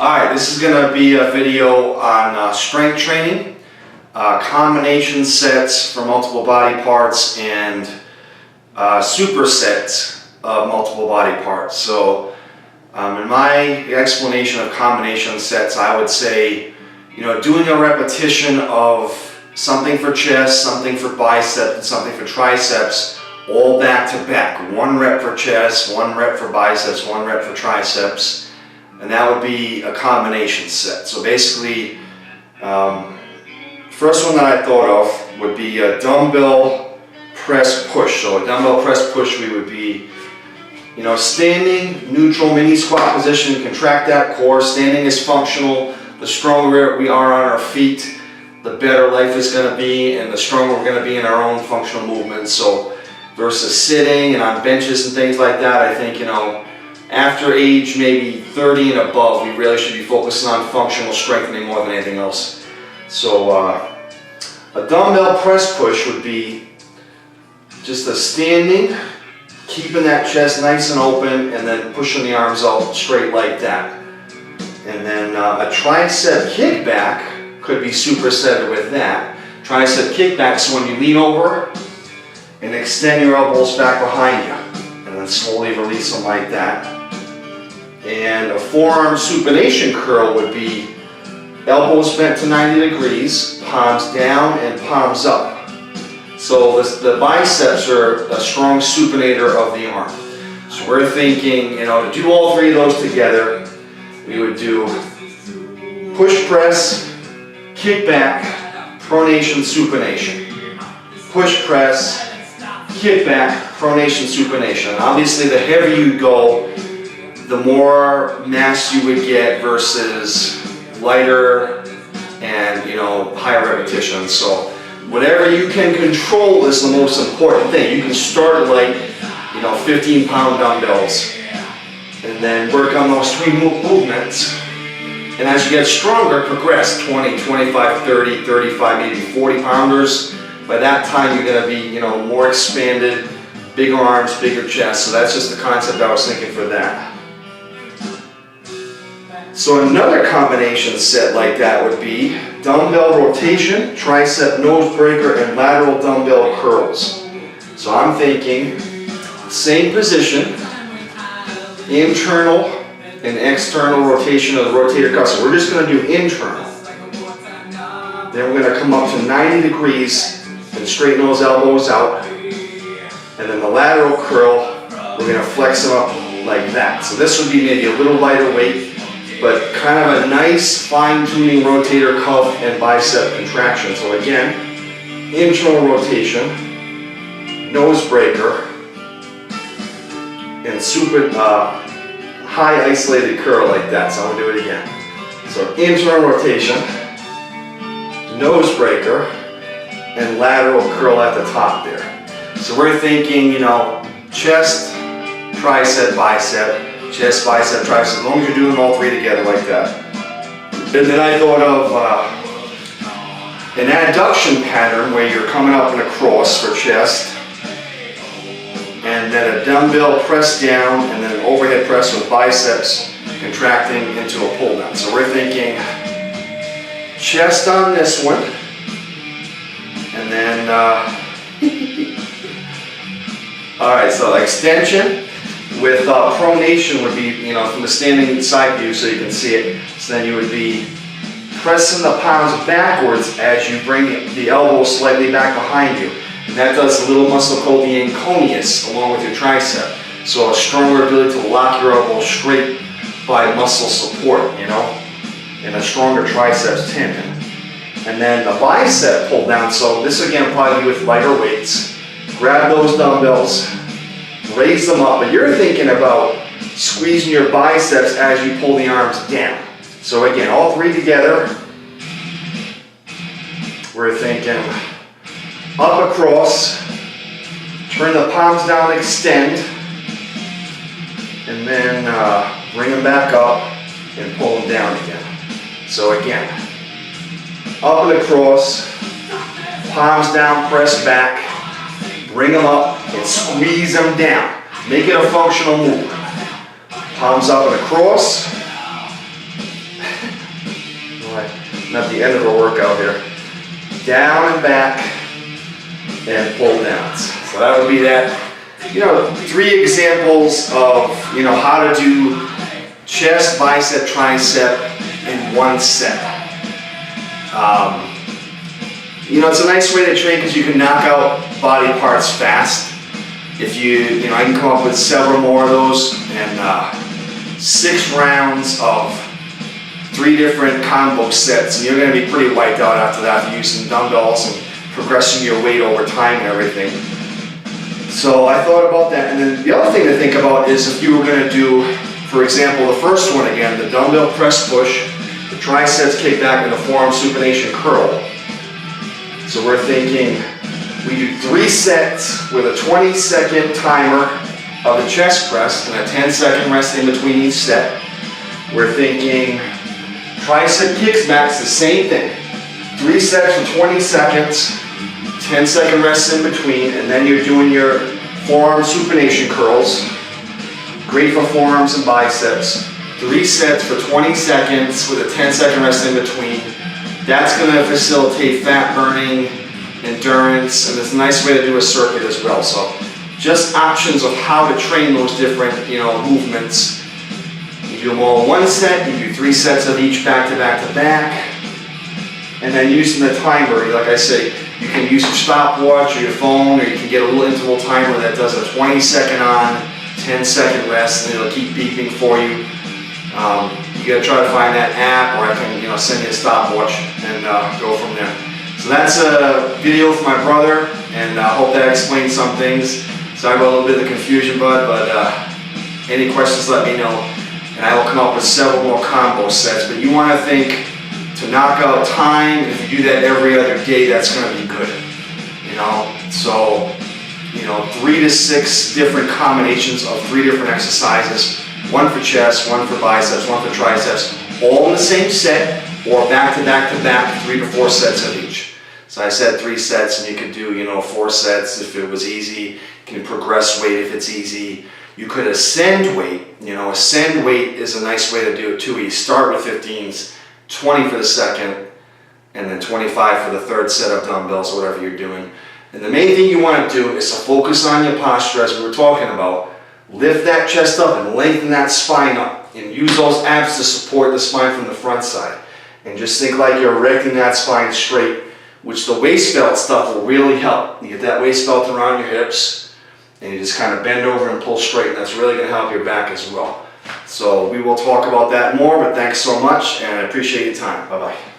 Alright, this is going to be a video on strength training, combination sets for multiple body parts, and supersets of multiple body parts. So in my explanation of combination sets, I would say, doing a repetition of something for chest, something for biceps, and something for triceps, all back to back. 1 rep for chest, 1 rep for biceps, 1 rep for triceps. And that would be a combination set. So basically, first one that I thought of would be a dumbbell press push. So a dumbbell press push, we would be, standing, neutral mini squat position, contract that core. Standing is functional. The stronger we are on our feet, the better life is going to be, and the stronger we're going to be in our own functional movements. So versus sitting and on benches and things like that, I think, after age maybe 30 and above, we really should be focusing on functional strengthening more than anything else. So a dumbbell press push would be just a standing, keeping that chest nice and open, and then pushing the arms out straight like that. And then a tricep kickback could be supersetted with that. Tricep kickback, so when you lean over and extend your elbows back behind you, and then slowly release them like that. And a forearm supination curl would be elbows bent to 90 degrees, palms down and palms up. So the biceps are a strong supinator of the arm. So we're thinking, to do all 3 of those together, we would do push press, kick back, pronation, supination. Push press, kick back, pronation, supination. And obviously the heavier you go, the more mass you would get versus lighter and higher repetitions. So whatever you can control is the most important thing. You can start like 15-pound dumbbells and then work on those 3 movements. And as you get stronger, progress 20, 25, 30, 35, maybe 40 pounders. By that time you're going to be more expanded, bigger arms, bigger chest. So that's just the concept I was thinking for that. So another combination set like that would be dumbbell rotation, tricep nose breaker, and lateral dumbbell curls. So I'm thinking same position, internal and external rotation of the rotator cuff. So we're just going to do internal. Then we're going to come up to 90 degrees and straighten those elbows out. And then the lateral curl, we're going to flex them up like that. So this would be maybe a little lighter weight, but kind of a nice fine-tuning rotator cuff and bicep contraction. So again, internal rotation, nose breaker, and high isolated curl like that. So I'm going to do it again. So internal rotation, nose breaker, and lateral curl at the top there. So we're thinking, chest, tricep, bicep, chest, bicep, tricep, as long as you're doing all 3 together like that. And then I thought of an adduction pattern where you're coming up and across for chest, and then a dumbbell press down, and then an overhead press with biceps contracting into a pull down. So we're thinking chest on this one, and then all right, so extension with pronation would be, from the standing side view so you can see it. So then you would be pressing the palms backwards as you bring the elbow slightly back behind you. And that does a little muscle called the anconeus along with your tricep. So a stronger ability to lock your elbow straight by muscle support, and a stronger triceps tendon. And then the bicep pull down. So this again probably with lighter weights. Grab those dumbbells, raise them up, but you're thinking about squeezing your biceps as you pull the arms down. So again, all 3 together, we're thinking up across, turn the palms down, extend, and then bring them back up and pull them down again. So again, up and across, palms down, press back, bring them up and squeeze them down. Make it a functional movement. Palms up and across, I'm at the end of the workout here. Down and back and pull down. So that would be that, 3 examples of, how to do chest, bicep, tricep in one set. It's a nice way to train because you can knock out body parts fast. If I can come up with several more of those, and 6 rounds of 3 different combo sets, and you're going to be pretty wiped out after that for using dumbbells and progressing your weight over time and everything. So I thought about that, and then the other thing to think about is if you were going to do, for example, the first one again, the dumbbell press push, the triceps kickback, and the forearm supination curl. So we're thinking we do 3 sets with a 20-second timer of the chest press and a 10-second rest in between each set. We're thinking tricep kicks back, the same thing. 3 sets for 20 seconds, 10-second rest in between, and then you're doing your forearm supination curls. Great for forearms and biceps. 3 sets for 20 seconds with a 10-second rest in between. That's going to facilitate fat burning, endurance, and it's a nice way to do a circuit as well. So just options of how to train those different movements. You do them all in one set, you do 3 sets of each back to back to back, and then using the timer, like I say, you can use your stopwatch or your phone, or you can get a little interval timer that does a 20-second on, 10-second rest, and it'll keep beeping for you. You gotta try to find that app, or I can send you a stopwatch and go from there. So that's a video for my brother, and I hope that explains some things. Sorry about a little bit of the confusion, bud, but any questions, let me know, and I will come up with several more combo sets. But you want to think to knock out time. If you do that every other day, that's going to be good. So 3 to 6 different combinations of 3 different exercises. 1 for chest, 1 for biceps, 1 for triceps, all in the same set, or back to back to back, 3 to 4 sets of each. So I said 3 sets, and you could do 4 sets if it was easy. You can progress weight if it's easy. You could ascend weight. Ascend weight is a nice way to do it too. You start with 15s, 20 for the second, and then 25 for the third set of dumbbells, whatever you're doing. And the main thing you want to do is to focus on your posture, as we were talking about. Lift that chest up and lengthen that spine up, and use those abs to support the spine from the front side. And just think like you're erecting that spine straight, which the waist belt stuff will really help. You get that waist belt around your hips, and you just kind of bend over and pull straight, and that's really going to help your back as well. So we will talk about that more, but thanks so much, and I appreciate your time. Bye-bye.